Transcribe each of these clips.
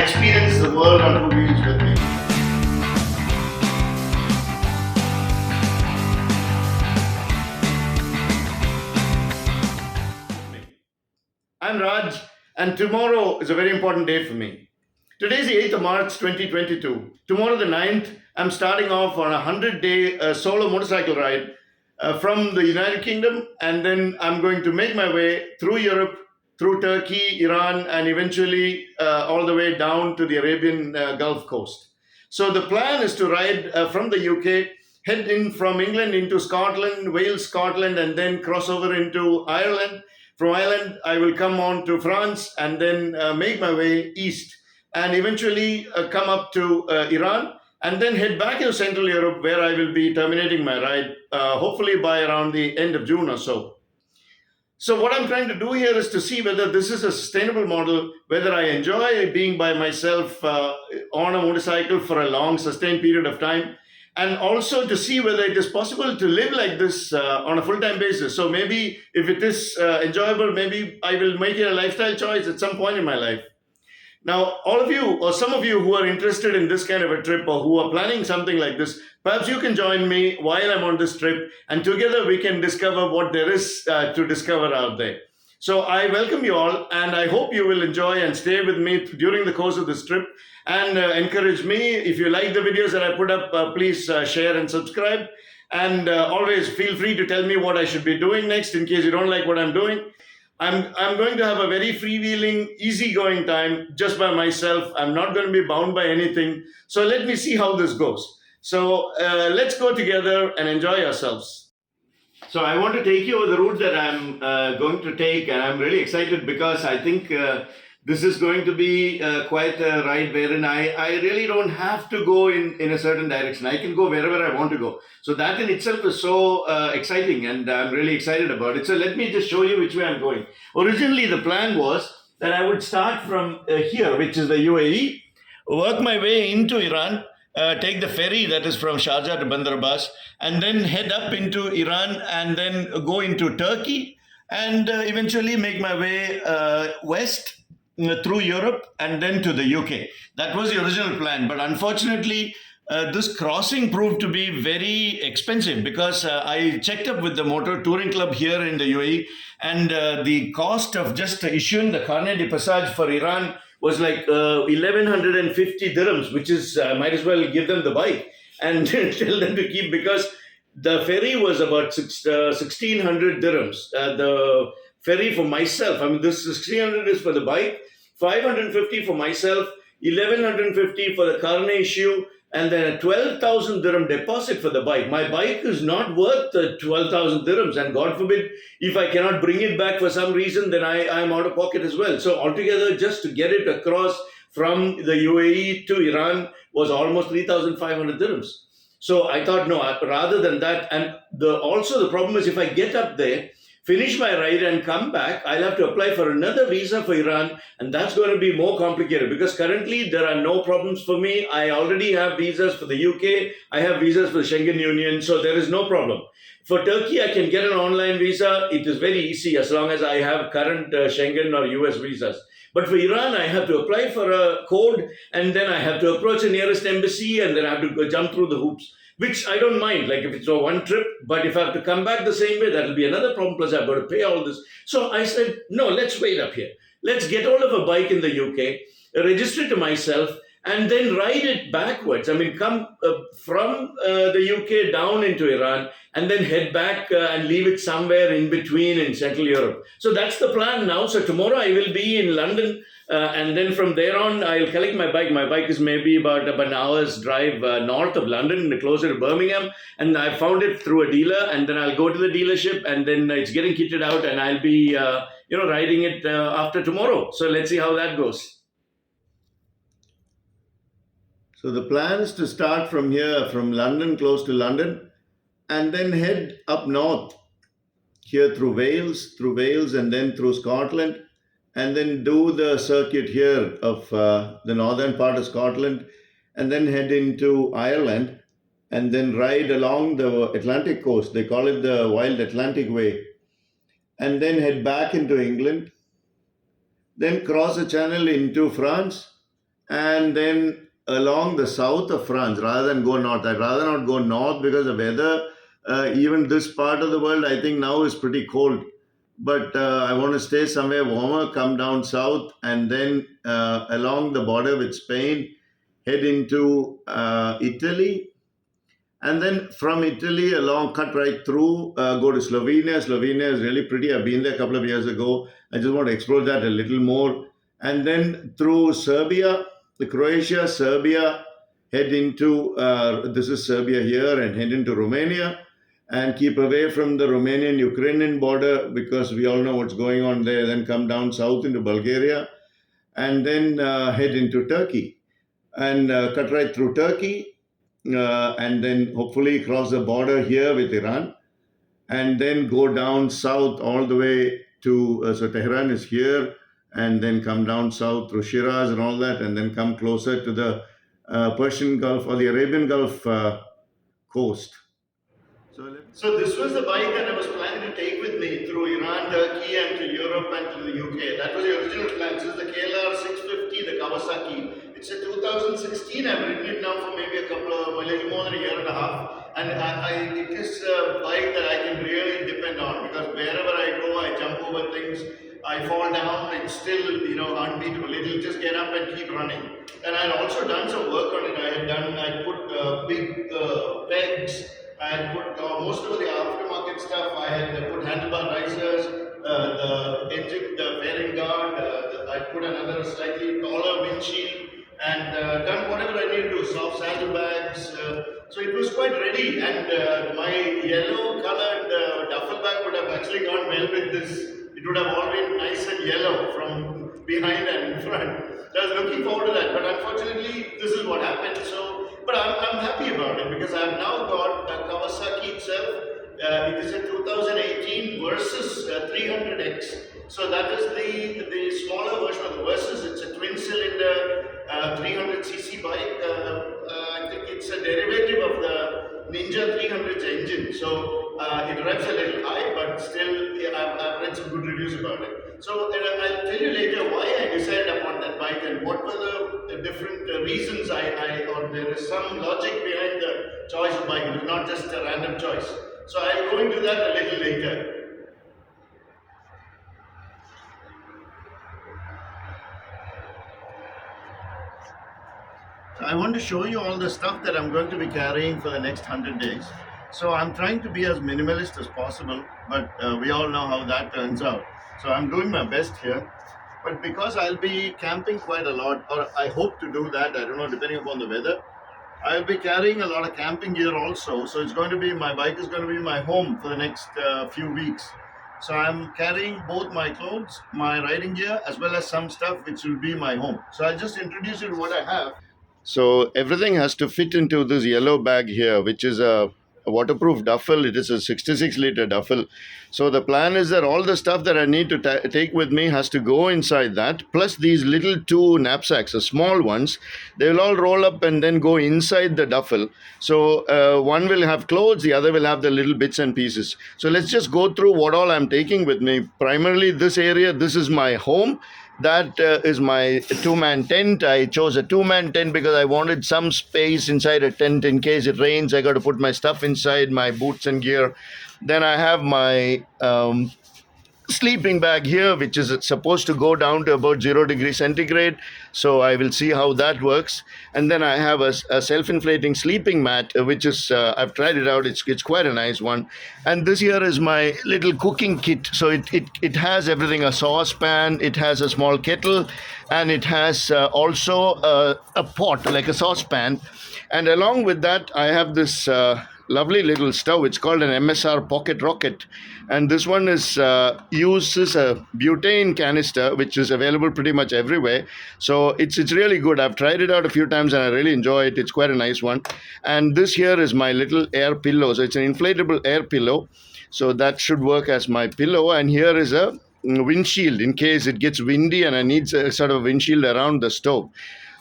experience the world on two wheels with me. I'm Raj, and tomorrow is a very important day for me. Today is the 8th of March 2022. Tomorrow, the 9th, I'm starting off on a 100-day solo motorcycle ride from the United Kingdom, and then I'm going to make my way through Europe, through Turkey, Iran, and eventually all the way down to the Arabian Gulf Coast. So the plan is to ride from the UK, head in from England into Scotland, Wales, Scotland, and then cross over into Ireland. From Ireland, I will come on to France and then make my way east and eventually come up to Iran and then head back to Central Europe where I will be terminating my ride, hopefully by around the end of June or so. So what I'm trying to do here is to see whether this is a sustainable model, whether I enjoy being by myself on a motorcycle for a long, sustained period of time, and also to see whether it is possible to live like this on a full-time basis. So maybe if it is enjoyable, maybe I will make it a lifestyle choice at some point in my life. Now, all of you, or some of you who are interested in this kind of a trip or who are planning something like this, perhaps you can join me while I'm on this trip, and together we can discover what there is to discover out there. So I welcome you all, and I hope you will enjoy and stay with me during the course of this trip and encourage me. If you like the videos that I put up, please share and subscribe. And always feel free to tell me what I should be doing next in case you don't like what I'm doing. I'm going to have a very freewheeling, easygoing time just by myself. I'm not going to be bound by anything. So let me see how this goes. So let's go together and enjoy ourselves. So I want to take you over the route that I'm going to take, and I'm really excited because I think this is going to be quite a ride wherein I really don't have to go in a certain direction. I can go wherever I want to go. So that in itself is so exciting, and I'm really excited about it. So let me just show you which way I'm going. Originally, the plan was that I would start from here, which is the UAE, work my way into Iran, take the ferry that is from Sharjah to Bandar Abbas, and then head up into Iran and then go into Turkey and eventually make my way west through Europe and then to the UK. That was the original plan. But unfortunately, this crossing proved to be very expensive because I checked up with the Motor Touring Club here in the UAE, and the cost of just issuing the Carnet de Passage for Iran was like 1,150 dirhams, which is, might as well give them the bike and tell them to keep, because the ferry was about 1,600 dirhams. The ferry for myself, I mean, this 1,600 is for the bike, 550 for myself, 1,150 for the Carnet issue, and then a 12,000 dirham deposit for the bike. My bike is not worth 12,000 dirhams, and God forbid, if I cannot bring it back for some reason, then I'm out of pocket as well. So altogether, just to get it across from the UAE to Iran was almost 3,500 dirhams. So I thought, no, rather than that, and also the problem is if I get up there, finish my ride and come back, I'll have to apply for another visa for Iran, and that's going to be more complicated because currently there are no problems for me. I already have visas for the UK, I have visas for the Schengen Union, so there is no problem. For Turkey, I can get an online visa. It is very easy as long as I have current Schengen or US visas. But for Iran, I have to apply for a code, and then I have to approach the nearest embassy, and then I have to go jump through the hoops, which I don't mind, like if it's a one trip, but if I have to come back the same way, that'll be another problem, plus I've got to pay all this. So I said, no, let's wait up here. Let's get hold of a bike in the UK, register it to myself, and then ride it backwards. I mean, come from the UK down into Iran, and then head back and leave it somewhere in between in Central Europe. So that's the plan now. So tomorrow I will be in London, and then from there on, I'll collect my bike. My bike is maybe about an hour's drive north of London, closer to Birmingham. And I found it through a dealer, and then I'll go to the dealership, and then it's getting kitted out, and I'll be, riding it after tomorrow. So let's see how that goes. So the plan is to start from here, from London, close to London, and then head up north, here through Wales, and then through Scotland, and then do the circuit here of the northern part of Scotland, and then head into Ireland, and then ride along the Atlantic coast. They call it the Wild Atlantic Way, and then head back into England, then cross the channel into France, and then along the south of France rather than go north. I'd rather not go north because the weather, even this part of the world, I think now is pretty cold. But I want to stay somewhere warmer, come down south, and then along the border with Spain, head into Italy, and then from Italy along, cut right through, go to Slovenia. Slovenia is really pretty. I've been there a couple of years ago. I just want to explore that a little more. And then through Serbia, the Croatia, Serbia, head into, this is Serbia here, and head into Romania and keep away from the Romanian Ukrainian border because we all know what's going on there. Then come down south into Bulgaria and then head into Turkey and cut right through Turkey, and then hopefully cross the border here with Iran, and then go down south all the way to, so Tehran is here, and then come down south through Shiraz and all that, and then come closer to the Persian Gulf or the Arabian Gulf coast. So this was the bike that I was planning to take with me through Iran, Turkey, and to Europe and to the UK. That was the original plan. This is the KLR 650, the Kawasaki. It's a 2016. I've ridden it now for maybe a little more than a year and a half. And it is a bike that I can really depend on because wherever I go, I jump over things. I fall down, it's still, unbeatable. It'll just get up and keep running. And I'd also done some work on it. I put big pegs. I had put most of the aftermarket stuff. I had put handlebar risers, the engine, the fairing guard. I put another slightly taller windshield and done whatever I needed to do, soft saddlebags. So it was quite ready. And my yellow colored duffel bag would have actually gone well with this. It would have all been nice and yellow from behind and in front. So I was looking forward to that, but unfortunately, this is what happened. So, but I'm happy about it because I've now got a Kawasaki itself. It is a 2018 Versus 300X. So that is the smaller version of the Versus. It's a twin cylinder 300cc bike. I think it's a derivative of the Ninja 300's engine. So it revs a little high, but still, yeah, I've read some good reviews about it. So I'll tell you later why I decided upon that bike and what were the different reasons or there is some logic behind the choice of bike. It's not just a random choice. So I'll go into that a little later. I want to show you all the stuff that I'm going to be carrying for the next 100 days. So I'm trying to be as minimalist as possible, but we all know how that turns out. So I'm doing my best here. But because I'll be camping quite a lot, or I hope to do that, I don't know, depending upon the weather, I'll be carrying a lot of camping gear also. So it's going to be, my bike is going to be my home for the next few weeks. So I'm carrying both my clothes, my riding gear, as well as some stuff which will be my home. So I'll just introduce you to what I have. So everything has to fit into this yellow bag here, which is a waterproof duffel. It is a 66-liter duffel. So the plan is that all the stuff that I need to take with me has to go inside that, plus these little two knapsacks, the small ones. They will all roll up and then go inside the duffel. So one will have clothes, the other will have the little bits and pieces. So let's just go through what all I'm taking with me. Primarily this area, this is my home. That is my two-man tent. I chose a two-man tent because I wanted some space inside a tent in case it rains. I got to put my stuff inside, my boots and gear. Then I have my sleeping bag here, which is supposed to go down to about 0 degrees centigrade. So I will see how that works. And then I have a self-inflating sleeping mat, which is, I've tried it out. It's quite a nice one. And this here is my little cooking kit. So it has everything, a saucepan, it has a small kettle, and it has also a pot, like a saucepan. And along with that, I have this lovely little stove. It's called an MSR Pocket Rocket, and this one is uses a butane canister, which is available pretty much everywhere. So it's really good. I've tried it out a few times and I really enjoy it. It's quite a nice one. And this here is my little air pillow. So it's an inflatable air pillow. So that should work as my pillow. And here is a windshield in case it gets windy and I need a sort of windshield around the stove.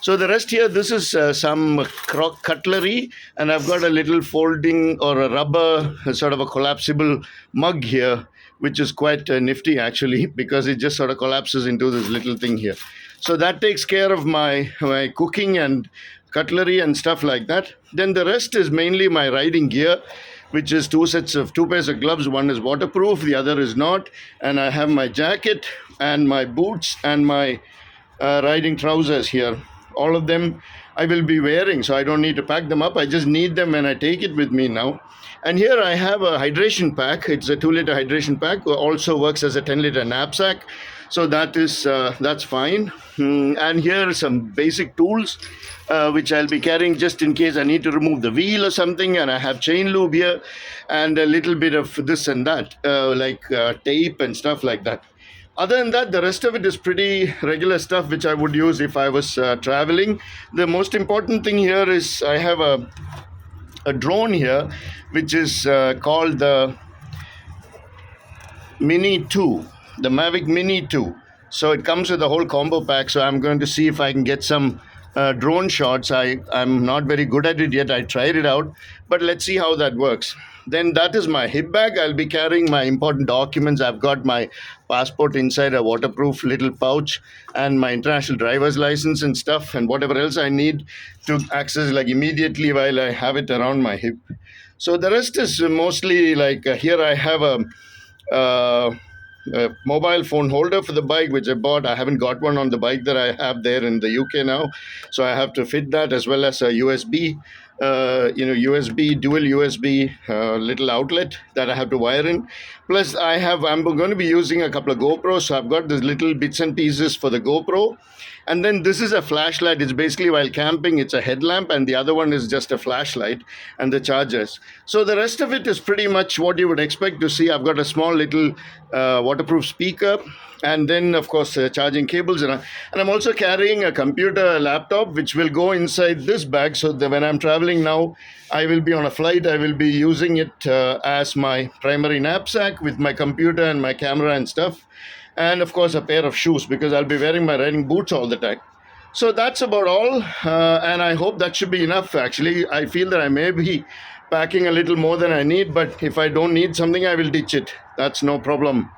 So the rest here, this is some cutlery, and I've got a little folding or a rubber sort of a collapsible mug here, which is quite nifty actually, because it just sort of collapses into this little thing here. So that takes care of my cooking and cutlery and stuff like that. Then the rest is mainly my riding gear, which is two pairs of gloves. One is waterproof, the other is not. And I have my jacket and my boots and my riding trousers here. All of them I will be wearing, so I don't need to pack them up. I just need them when I take it with me now. And here I have a hydration pack. It's a 2 liter hydration pack. Also works as a 10 liter knapsack, so that's fine. And here are some basic tools which I'll be carrying just in case I need to remove the wheel or something. And I have chain lube here and a little bit of this and that, like tape and stuff like that. Other than that, the rest of it is pretty regular stuff which I would use if I was traveling. The most important thing here is I have a drone here, which is called the Mini 2, the Mavic Mini 2. So it comes with the whole combo pack. So I'm going to see if I can get some drone shots. I'm not very good at it yet. I tried it out, but let's see how that works. Then that is my hip bag. I'll be carrying my important documents. I've got my passport inside a waterproof little pouch and my international driver's license and stuff and whatever else I need to access like immediately while I have it around my hip. So the rest is mostly like here I have uh, a mobile phone holder for the bike which I bought. I haven't got one on the bike that I have there in the UK now, so I have to fit that as well as a USB, USB dual USB little outlet that I have to wire in. Plus, I'm going to be using a couple of GoPros, so I've got these little bits and pieces for the GoPro. And then this is a flashlight. It's basically while camping, it's a headlamp, and the other one is just a flashlight and the chargers. So the rest of it is pretty much what you would expect to see. I've got a small little waterproof speaker, and then of course charging cables, and I'm also carrying a computer laptop which will go inside this bag, so that when I'm traveling now, I will be on a flight, I will be using it as my primary knapsack with my computer and my camera and stuff, and of course a pair of shoes because I'll be wearing my riding boots all the time. So that's about all, and I hope that should be enough. Actually, I feel that I may be packing a little more than I need, but if I don't need something, I will ditch it. That's no problem.